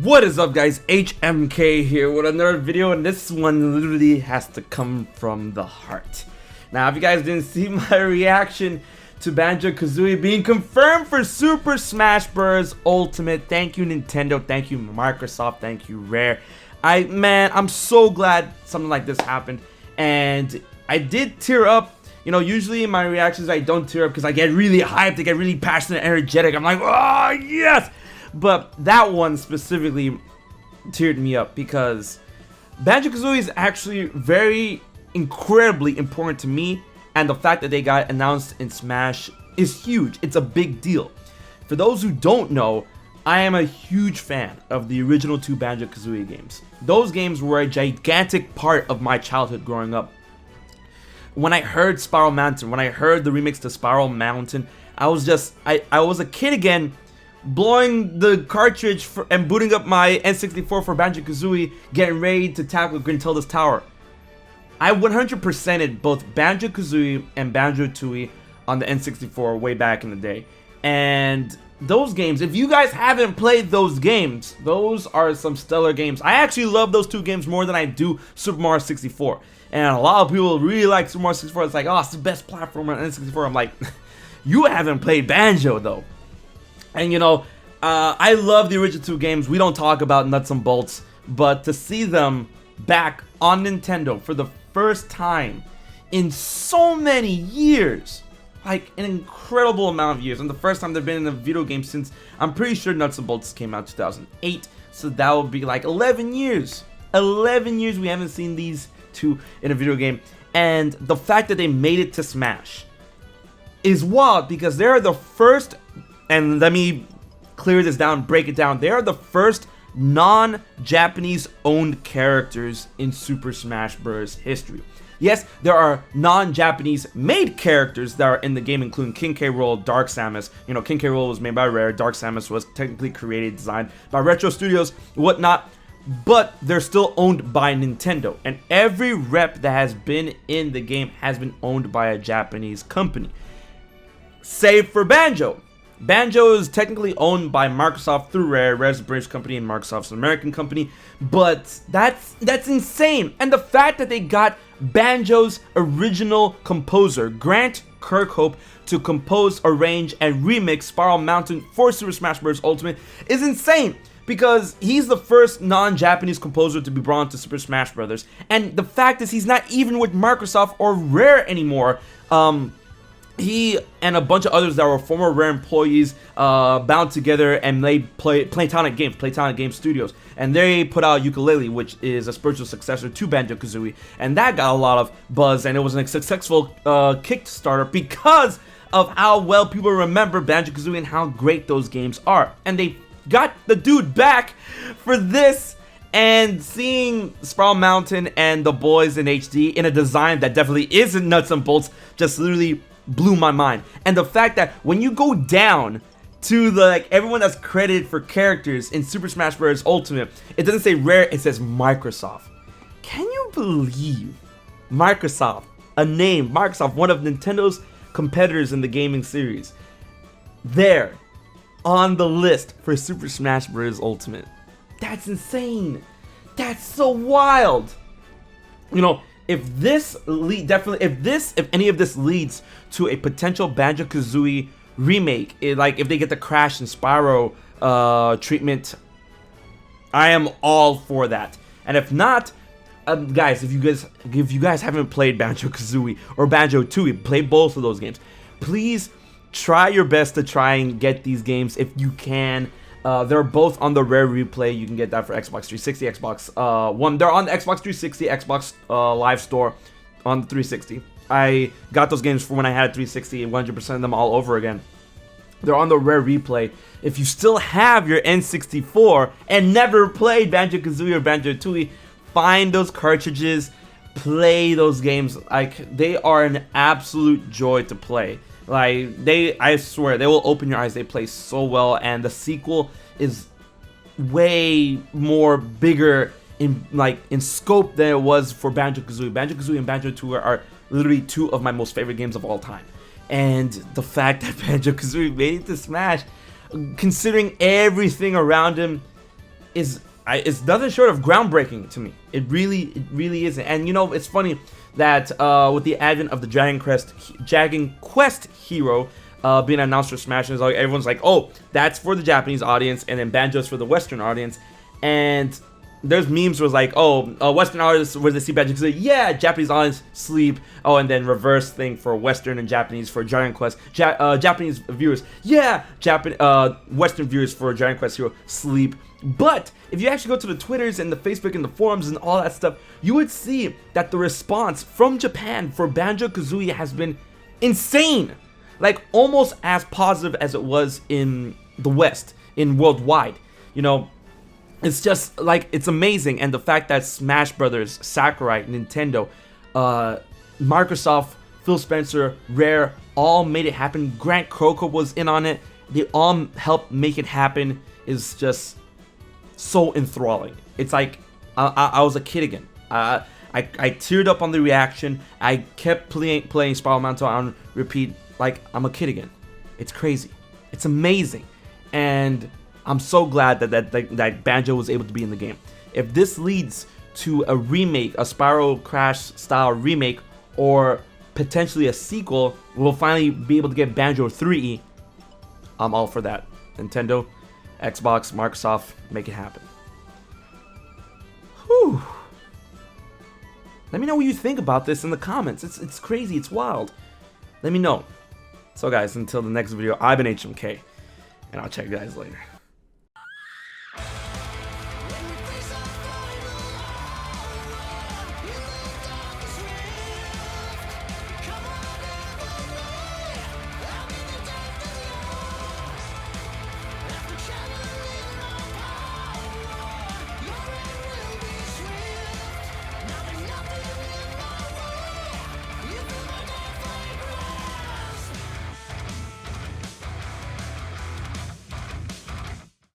What is up, guys? HMK here with another video, and this one literally has to come from the heart. Now, if you guys didn't see my reaction to Banjo Kazooie being confirmed for Super Smash Bros. Ultimate, thank you Nintendo, thank you Microsoft, thank you Rare. I'm so glad something like this happened, and I did tear up. You know, usually in my reactions I don't tear up because I get really hyped, I get really passionate, energetic. I'm like, oh yes! But that one specifically teared me up because Banjo Kazooie is actually very incredibly important to me, and the fact that they got announced in Smash is huge. It's a big deal. For those who don't know, I am a huge fan of the original two Banjo Kazooie games. Those games were a gigantic part of my childhood growing up. When I heard Spiral Mountain, when I heard the remix to Spiral Mountain, I was a kid again, blowing the cartridge and booting up my N64 for Banjo Kazooie, getting ready to tackle Gruntilda's Tower. I 100%ed both Banjo Kazooie and Banjo Tooie on the N64 way back in the day. And those games, if you guys haven't played those games, those are some stellar games. I actually love those two games more than I do Super Mario 64. And a lot of people really like Super Mario 64. It's like, oh, it's the best platformer on N64. I'm like, you haven't played Banjo though. And you know, I love the original two games. We don't talk about nuts and bolts, but to see them back on Nintendo for the first time in so many years, like an incredible amount of years, and the first time they've been in a video game since, I'm pretty sure Nuts and Bolts came out 2008, so that would be like 11 years. 11 years we haven't seen these two in a video game, and the fact that they made it to Smash is wild because they're the first. And let me clear this down, break it down. They are the first non-Japanese owned characters in Super Smash Bros. History. Yes, there are non-Japanese made characters that are in the game, including King K. Rool, Dark Samus. You know, King K. Rool was made by Rare, Dark Samus was technically created, designed by Retro Studios, whatnot. But they're still owned by Nintendo. And every rep that has been in the game has been owned by a Japanese company. Save for Banjo. Banjo is technically owned by Microsoft through Rare. Rare's a British company and Microsoft's an American company, but that's insane. And the fact that they got Banjo's original composer, Grant Kirkhope, to compose, arrange, and remix Spiral Mountain for Super Smash Bros. Ultimate is insane, because he's the first non-Japanese composer to be brought into Super Smash Bros. And the fact is he's not even with Microsoft or Rare anymore. He and a bunch of others that were former Rare employees bound together and they Playtonic Games Studios, and they put out Yooka-Laylee, which is a spiritual successor to Banjo Kazooie, and that got a lot of buzz, and it was a successful Kickstarter because of how well people remember Banjo Kazooie and how great those games are. And they got the dude back for this, and seeing Spiral Mountain and the boys in HD in a design that definitely isn't nuts and bolts just literally blew my mind. And the fact that when you go down to the everyone that's credited for characters in Super Smash Bros. Ultimate, it doesn't say Rare, it says Microsoft. Can you believe Microsoft, Microsoft, one of Nintendo's competitors in the gaming series, there on the list for Super Smash Bros. Ultimate? That's insane. That's so wild. You know, if any of this leads to a potential Banjo Kazooie remake, if they get the Crash and Spyro treatment, I am all for that. And if not, guys, if you guys haven't played Banjo Kazooie or Banjo Tooie, play both of those games. Please try your best to try and get these games if you can. They're both on the Rare Replay. You can get that for Xbox 360, Xbox One. They're on the Xbox 360, Xbox Live Store on the 360. I got those games for when I had a 360 and 100% of them all over again. They're on the Rare Replay. If you still have your N64 and never played Banjo Kazooie or Banjo Tooie, find those cartridges, play those games. Like, they are an absolute joy to play. Like, I swear, they will open your eyes. They play so well, and the sequel is way more bigger in scope than it was for Banjo Kazooie. Banjo Kazooie and Banjo Tooie are literally two of my most favorite games of all time. And the fact that Banjo Kazooie made it to Smash, considering everything around him, it's nothing short of groundbreaking to me. It really isn't. And you know, it's funny that with the advent of the Dragon Quest hero being announced for Smash, like everyone's like, oh, that's for the Japanese audience, and then Banjo's for the Western audience. And there's memes was like, oh, Western audience where they see Banjo Kazooie, yeah, Japanese audience sleep. Oh, and then reverse thing for Western and Japanese for Dragon Quest. Japanese viewers, yeah, Western viewers for Dragon Quest Hero sleep. But if you actually go to the Twitters and the Facebook and the forums and all that stuff, you would see that the response from Japan for Banjo Kazooie has been insane. Like almost as positive as it was in the West, in worldwide. You know, it's just like, it's amazing. And the fact that Smash Brothers, Sakurai, Nintendo, Microsoft, Phil Spencer, Rare all made it happen. Grant Croker was in on it. They all helped make it happen. Is just so enthralling. It's like I was a kid again. I teared up on the reaction. I kept playing Spiral Mantle on repeat like I'm a kid again. It's crazy. It's amazing. And I'm so glad that Banjo was able to be in the game. If this leads to a remake, a Spiral Crash style remake, or potentially a sequel, we'll finally be able to get Banjo 3E. I'm all for that. Nintendo, Xbox, Microsoft, make it happen. Whew. Let me know what you think about this in the comments. It's crazy, it's wild. Let me know. So guys, until the next video, I've been HMK, and I'll check you guys later.